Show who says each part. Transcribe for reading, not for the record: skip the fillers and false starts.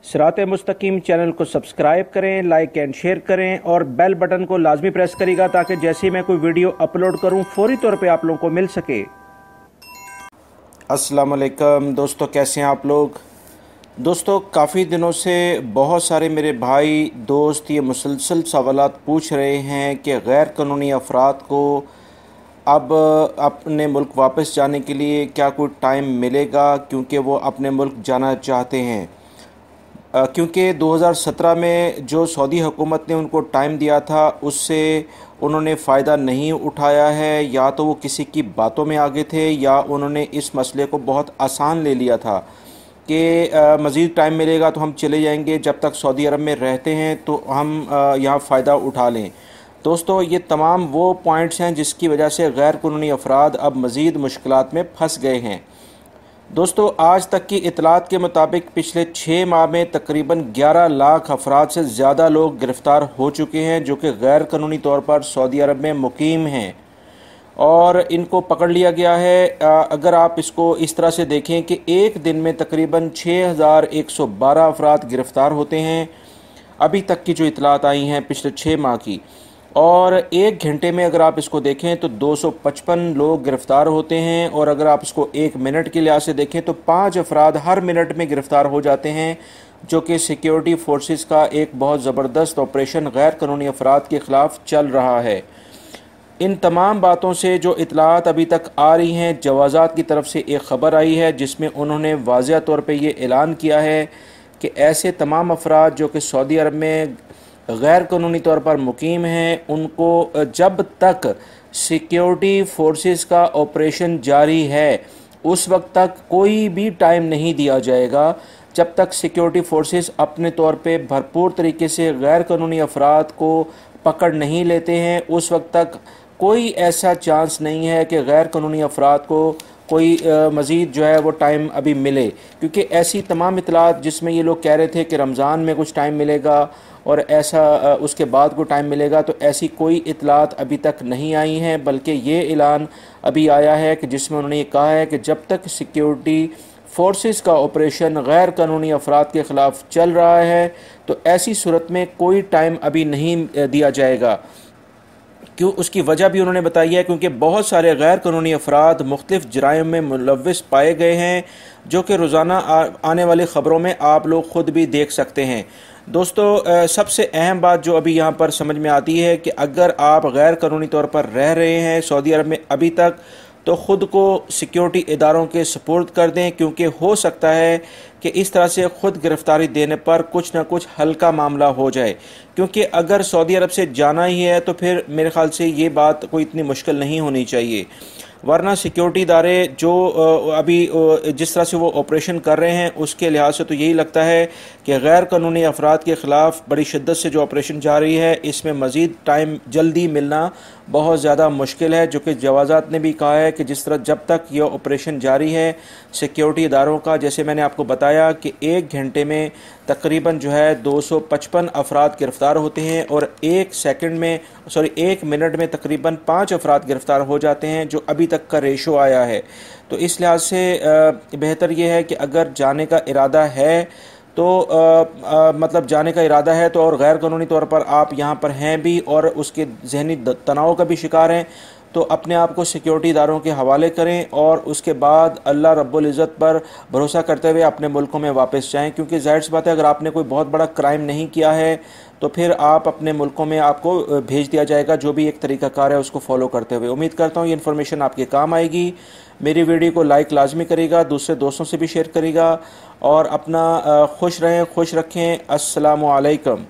Speaker 1: सिरात मुस्तकीम चैनल को सब्सक्राइब करें, लाइक एंड शेयर करें और बेल बटन को लाजमी प्रेस करिएगा ताकि जैसे ही मैं कोई वीडियो अपलोड करूं फौरी तौर पे आप लोगों को मिल सके। अस्सलाम वालेकुम दोस्तों, कैसे हैं आप लोग। दोस्तों, काफ़ी दिनों से बहुत सारे मेरे भाई दोस्त ये मुसलसल सवालात पूछ रहे हैं कि गैर कानूनी अफराद को अब अपने मुल्क वापस जाने के लिए क्या कोई टाइम मिलेगा, क्योंकि वो अपने मुल्क जाना चाहते हैं। क्योंकि 2017 में जो सऊदी हुकूमत ने उनको टाइम दिया था उससे उन्होंने फ़ायदा नहीं उठाया है। या तो वो किसी की बातों में आगे थे या उन्होंने इस मसले को बहुत आसान ले लिया था कि मज़ीद टाइम मिलेगा तो हम चले जाएंगे, जब तक सऊदी अरब में रहते हैं तो हम यहाँ फ़ायदा उठा लें। दोस्तों, ये तमाम वो पॉइंट्स हैं जिसकी वजह से गैर कानूनी अफराद अब मज़ीद मुश्किलात में फंस गए हैं। दोस्तों, आज तक की इतलात के मुताबिक पिछले 6 माह में तकरीबन 11 लाख अफराद से ज़्यादा लोग गिरफ़्तार हो चुके हैं जो कि गैर कानूनी तौर पर सऊदी अरब में मुकीम हैं और इनको पकड़ लिया गया है। अगर आप इसको इस तरह से देखें कि एक दिन में तकरीबन 6112 अफराद गिरफ़्तार होते हैं अभी तक की जो इतलात आई हैं पिछले 6 माह की, और एक घंटे में अगर आप इसको देखें तो 255 लोग गिरफ़्तार होते हैं। और अगर आप इसको एक मिनट के लिहाज से देखें तो 5 अफराद हर मिनट में गिरफ़्तार हो जाते हैं, जो कि सिक्योरिटी फोर्सेस का एक बहुत ज़बरदस्त ऑपरेशन गैर कानूनी अफराद के ख़िलाफ़ चल रहा है। इन तमाम बातों से जो इतलात अभी तक आ रही हैं, जवाज़ात की तरफ से एक ख़बर आई है जिसमें उन्होंने वाज़िया तौर पर ये ऐलान किया है कि ऐसे तमाम अफराद जो कि सऊदी अरब में गैर कानूनी तौर पर मुकीम हैं उनको जब तक सिक्योरिटी फोर्सेस का ऑपरेशन जारी है उस वक्त तक कोई भी टाइम नहीं दिया जाएगा। जब तक सिक्योरिटी फोर्सेस अपने तौर पे भरपूर तरीके से गैर कानूनी अफराद को पकड़ नहीं लेते हैं उस वक्त तक कोई ऐसा चांस नहीं है कि गैर कानूनी अफराद को कोई मज़ीद जो है वो टाइम अभी मिले। क्योंकि ऐसी तमाम इतलात जिसमें ये लोग कह रहे थे कि रमज़ान में कुछ टाइम मिलेगा और ऐसा उसके बाद को टाइम मिलेगा, तो ऐसी कोई इतलात अभी तक नहीं आई हैं। बल्कि ये ऐलान अभी आया है कि जिसमें उन्होंने ये कहा है कि जब तक सिक्योरिटी फोर्सेस का ऑपरेशन गैर कानूनी अफराद के ख़िलाफ़ चल रहा है तो ऐसी सूरत में कोई टाइम अभी नहीं दिया जाएगा। क्यों, उसकी वजह भी उन्होंने बताई है क्योंकि बहुत सारे गैर कानूनी अफराद मुख्तलिफ़ जराइम में मुलव्विस पाए गए हैं, जो कि रोज़ाना आने वाली ख़बरों में आप लोग ख़ुद भी देख सकते हैं। दोस्तों, सबसे अहम बात जो अभी यहाँ पर समझ में आती है कि अगर आप गैर कानूनी तौर पर रह रहे हैं सऊदी अरब में अभी तक, तो ख़ुद को सिक्योरिटी इदारों के सपोर्ट कर दें, क्योंकि हो सकता है कि इस तरह से ख़ुद गिरफ़्तारी देने पर कुछ ना कुछ हल्का मामला हो जाए। क्योंकि अगर सऊदी अरब से जाना ही है तो फिर मेरे ख़्याल से ये बात कोई इतनी मुश्किल नहीं होनी चाहिए। वरना सिक्योरिटी इदारे जो अभी जिस तरह से वो ऑपरेशन कर रहे हैं उसके लिहाज से तो यही लगता है कि गैर कानूनी अफराद के ख़िलाफ़ बड़ी शिद्दत से जो ऑपरेशन जारी है इसमें मज़ीद टाइम जल्दी मिलना बहुत ज़्यादा मुश्किल है। जो कि जवाज़ात ने भी कहा है कि जिस तरह जब तक ये ऑपरेशन जारी है सिक्योरिटी इदारों का, जैसे मैंने आपको बताया कि एक घंटे में तकरीबन जो है 255 अफराद गिरफ़्तार होते हैं और एक मिनट में तकरीबन 5 अफराद गिरफ़्तार हो जाते हैं, जो अभी तक का रेशो आया है। तो इस लिहाज से बेहतर ये है कि अगर जाने का इरादा है तो मतलब जाने का इरादा है तो और गैर कानूनी तौर पर आप यहाँ पर हैं भी और उसके जहनी तनाव का भी शिकार हैं, तो अपने आप को सिक्योरिटी इदारों के हवाले करें और उसके बाद अल्लाह रब्बुल इज़्ज़त पर भरोसा करते हुए अपने मुल्कों में वापस जाएं। क्योंकि ज़ाहिर सी बात है, अगर आपने कोई बहुत बड़ा क्राइम नहीं किया है तो फिर आप अपने मुल्कों में आपको भेज दिया जाएगा, जो भी एक तरीक़ाकार है उसको फॉलो करते हुए। उम्मीद करता हूँ ये इन्फॉर्मेशन आपके काम आएगी। मेरी वीडियो को लाइक लाजमी करेगा, दूसरे दोस्तों से भी शेयर करेगा और अपना खुश रहें, खुश रखें। अस्सलामु अलैकुम।